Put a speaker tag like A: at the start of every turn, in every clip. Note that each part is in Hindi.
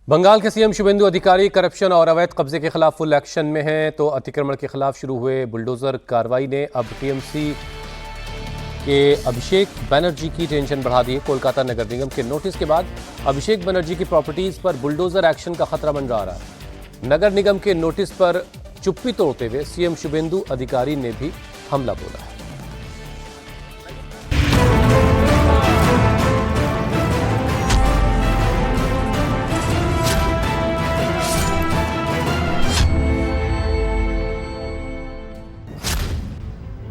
A: बंगाल के सीएम शुभेंदु अधिकारी करप्शन और अवैध कब्जे के खिलाफ फुल एक्शन में हैं। तो अतिक्रमण के खिलाफ शुरू हुए बुलडोजर कार्रवाई ने अब टीएमसी के अभिषेक बनर्जी की टेंशन बढ़ा दी। कोलकाता नगर निगम के नोटिस के बाद अभिषेक बनर्जी की प्रॉपर्टीज पर बुलडोजर एक्शन का खतरा मंडरा रहा है। नगर निगम के नोटिस पर चुप्पी तोड़ते हुए सीएम शुभेंदु अधिकारी ने भी हमला बोला है।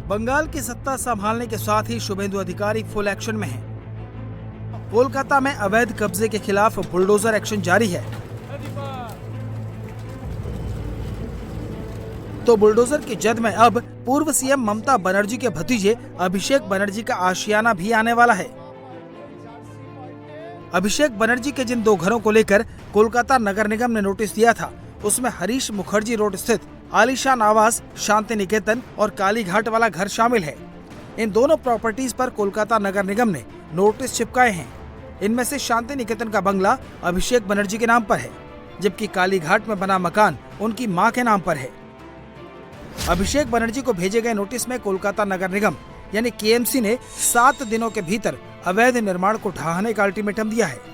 B: बंगाल की सत्ता संभालने के साथ ही शुभेंदु अधिकारी फुल एक्शन में हैं। कोलकाता में अवैध कब्जे के खिलाफ बुलडोजर एक्शन जारी है। तो बुलडोजर की जद में अब पूर्व सीएम ममता बनर्जी के भतीजे अभिषेक बनर्जी का आशियाना भी आने वाला है। अभिषेक बनर्जी के जिन दो घरों को लेकर कोलकाता नगर निगम ने नोटिस दिया था, उसमें हरीश मुखर्जी रोड स्थित आलीशान आवास, शांति निकेतन और कालीघाट वाला घर शामिल है। इन दोनों प्रॉपर्टीज पर कोलकाता नगर निगम ने नोटिस चिपकाए हैं। इनमें से शांति निकेतन का बंगला अभिषेक बनर्जी के नाम पर है, जबकि कालीघाट में बना मकान उनकी मां के नाम पर है। अभिषेक बनर्जी को भेजे गए नोटिस में कोलकाता नगर निगम यानी केएमसी ने 7 दिनों के भीतर अवैध निर्माण को ढहाने का अल्टीमेटम दिया है।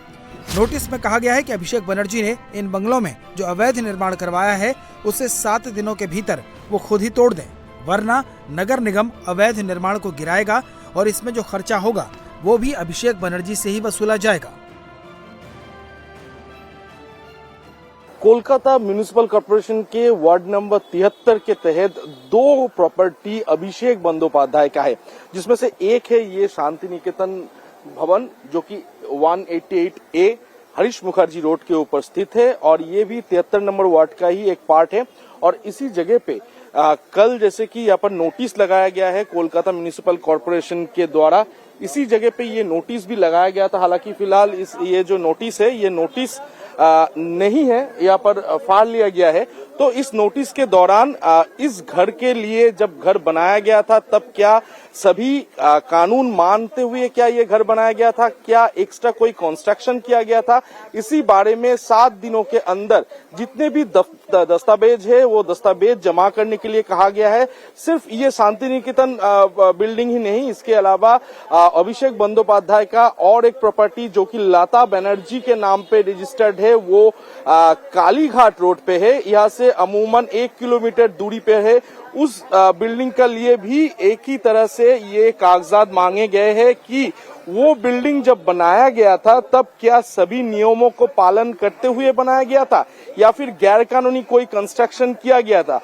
B: नोटिस में कहा गया है कि अभिषेक बनर्जी ने इन बंगलों में जो अवैध निर्माण करवाया है, उसे 7 दिनों के भीतर वो खुद ही तोड़ दें, वरना नगर निगम अवैध निर्माण को गिराएगा और इसमें जो खर्चा होगा वो भी अभिषेक बनर्जी से ही वसूला जाएगा।
C: कोलकाता म्युनिसिपल कॉर्पोरेशन के वार्ड नंबर 73 के तहत 2 प्रॉपर्टी अभिषेक बंदोपाध्याय का है, जिसमें से एक है ये शांति निकेतन भवन जो कि 188A हरीश मुखर्जी रोड के ऊपर स्थित है और ये भी 73 नंबर वार्ड का ही एक पार्ट है। और इसी जगह पे कल जैसे कि यहाँ पर नोटिस लगाया गया है कोलकाता म्युनिसिपल कॉर्पोरेशन के द्वारा, इसी जगह पे ये नोटिस भी लगाया गया था। हालांकि फिलहाल ये जो नोटिस है ये नोटिस नहीं है, यहाँ पर फाड़ लिया गया है। तो इस नोटिस के दौरान इस घर के लिए जब घर बनाया गया था तब क्या सभी कानून मानते हुए क्या ये घर बनाया गया था, क्या एक्स्ट्रा कोई कंस्ट्रक्शन किया गया था, इसी बारे में 7 दिनों के अंदर जितने भी दस्तावेज है वो दस्तावेज जमा करने के लिए कहा गया है। सिर्फ ये शांति निकेतन बिल्डिंग ही नहीं, इसके अलावा अभिषेक बंदोपाध्याय का और एक प्रॉपर्टी जो कि लता बनर्जी के नाम पे रजिस्टर्ड है वो कालीघाट रोड पे है, यहाँ से अमूमन 1 किलोमीटर दूरी पे है। उस बिल्डिंग के लिए भी एक ही तरह से ये कागजात मांगे गए हैं कि वो बिल्डिंग जब बनाया गया था तब क्या सभी नियमों को पालन करते हुए बनाया गया था या फिर गैर कानूनी कोई कंस्ट्रक्शन किया गया था।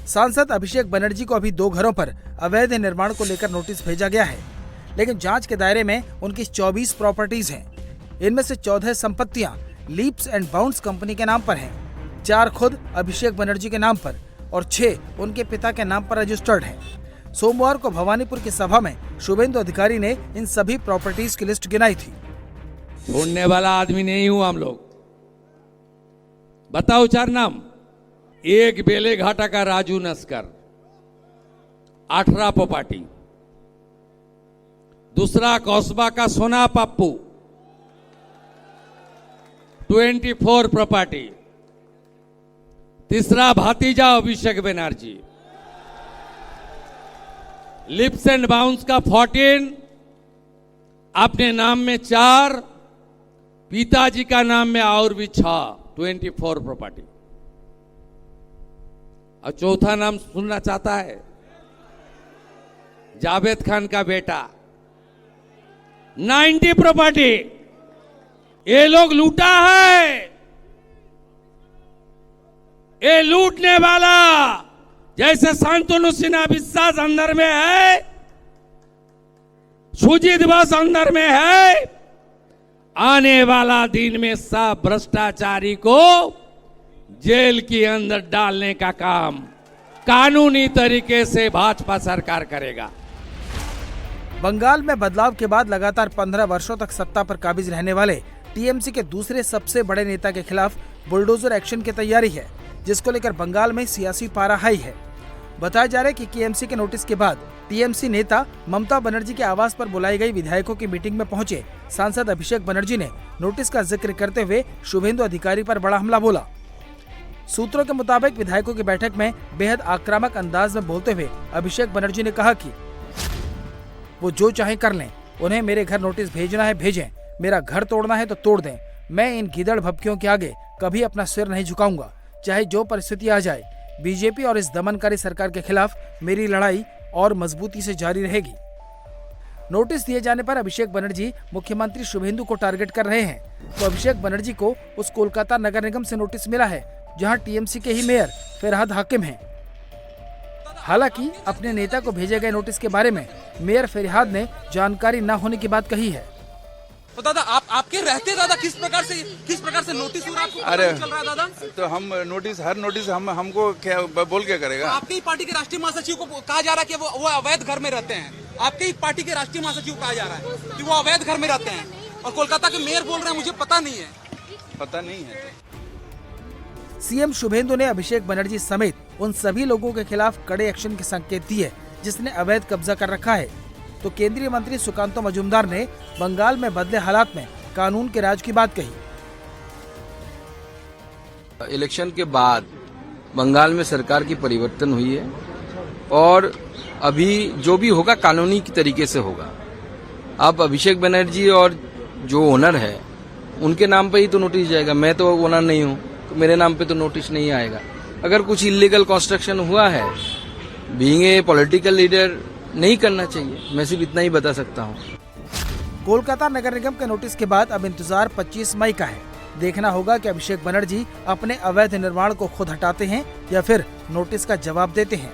B: सांसद अभिषेक बनर्जी को अभी 2 घरों पर अवैध निर्माण को लेकर नोटिस भेजा गया है, लेकिन जांच के दायरे में उनकी 24 प्रॉपर्टीज हैं। इनमें से 14 संपत्तियां लीप्स एंड बाउंड्स कंपनी के नाम पर हैं, 4 खुद अभिषेक बनर्जी के नाम पर और 6 उनके पिता के नाम पर रजिस्टर्ड हैं। सोमवार को भवानीपुर की सभा में शुभेंदु अधिकारी ने इन सभी प्रॉपर्टीज की लिस्ट गिनाई थी।
D: छोड़ने वाला आदमी नहीं हूं हम लोग। बताओ 4 नाम। एक बेले घाटा का राजू नस्कर 18 प्रॉपर्टी, दूसरा कौसबा का सोना पप्पू 24 प्रॉपर्टी, तीसरा भातीजा Abhishek Banerjee, lips and bounce का 14, अपने नाम में 4, पिताजी का नाम में और भी 6, 24 प्रॉपर्टी। और चौथा नाम सुनना चाहता है? जावेद खान का बेटा 90 प्रॉपर्टी। ये लोग लूटा है, ये लूटने वाला जैसे शांतनु सिन्हा विश्वास अंदर में है, सुजीत बस अंदर में है, आने वाला दिन में सब भ्रष्टाचारी को जेल के अंदर डालने का काम कानूनी तरीके से भाजपा सरकार करेगा।
B: बंगाल में बदलाव के बाद लगातार 15 वर्षों तक सत्ता पर काबिज रहने वाले टीएमसी के दूसरे सबसे बड़े नेता के खिलाफ बुलडोजर एक्शन की तैयारी है, जिसको लेकर बंगाल में सियासी पारा हाई है। बताया जा रहा है कि केएमसी के नोटिस के बाद टीएमसी नेता ममता बनर्जी के आवास पर बुलाई गई विधायकों की मीटिंग में पहुंचे सांसद अभिषेक बनर्जी ने नोटिस का जिक्र करते हुए शुभेंदु अधिकारी पर बड़ा हमला बोला। सूत्रों के मुताबिक विधायकों की बैठक में बेहद आक्रामक अंदाज में बोलते हुए अभिषेक बनर्जी ने कहा कि वो जो चाहे कर लें, उन्हें मेरे घर नोटिस भेजना है भेजें, मेरा घर तोड़ना है तो तोड़ दें, मैं इन गीदड़ भभकियों के आगे कभी अपना सिर नहीं झुकाऊंगा, चाहे जो परिस्थिति आ जाए। बीजेपी और इस दमनकारी सरकार के खिलाफ मेरी लड़ाई और मजबूती से जारी रहेगी। नोटिस दिए जाने पर अभिषेक बनर्जी मुख्यमंत्री शुभेंदु को टारगेट कर रहे हैं, तो अभिषेक बनर्जी को उस कोलकाता नगर निगम से नोटिस मिला है जहां टीएमसी के ही मेयर फिरहाद हाकिम हैं। हालांकि अपने नेता को भेजे गए नोटिस के बारे में मेयर फिरहाद ने जानकारी न होने की बात कही है।
E: तो दादा आपके रहते दादा किस प्रकार से नोटिस हो रहा है, आपको पता नहीं चल रहा है दादा?
F: तो हम हर नोटिस हमको क्या बोल क्या करेगा?
E: तो आपके ही पार्टी के राष्ट्रीय महासचिव को कहा जा रहा है कि वो अवैध घर में रहते हैं। आपके ही पार्टी के राष्ट्रीय महासचिव को कहा जा रहा है कि वो अवैध घर में रहते हैं, और कोलकाता के मेयर बोल रहे हैं मुझे पता नहीं है।
F: पता नहीं है।
B: सीएम शुभेंदु ने अभिषेक बनर्जी समेत उन सभी लोगों के खिलाफ कड़े एक्शन के संकेत दिए जिसने अवैध कब्जा कर रखा है। तो केंद्रीय मंत्री सुकांतो मजूमदार ने बंगाल में बदले हालात में कानून के राज की बात कही।
G: इलेक्शन के बाद बंगाल में सरकार की परिवर्तन हुई है और अभी जो भी होगा कानूनी की तरीके से होगा। अब अभिषेक बनर्जी और जो ओनर है उनके नाम पे ही तो नोटिस जाएगा। मैं तो ओनर नहीं हूँ, तो मेरे नाम पे तो नोटिस नहीं आएगा। अगर कुछ इलीगल कंस्ट्रक्शन हुआ है, बीइंग ए पॉलिटिकल लीडर नहीं करना चाहिए, मैं सिर्फ इतना ही बता सकता हूँ।
B: कोलकाता नगर निगम के नोटिस के बाद अब इंतजार 25 मई का है। देखना होगा कि अभिषेक बनर्जी अपने अवैध निर्माण को खुद हटाते हैं या फिर नोटिस का जवाब देते हैं।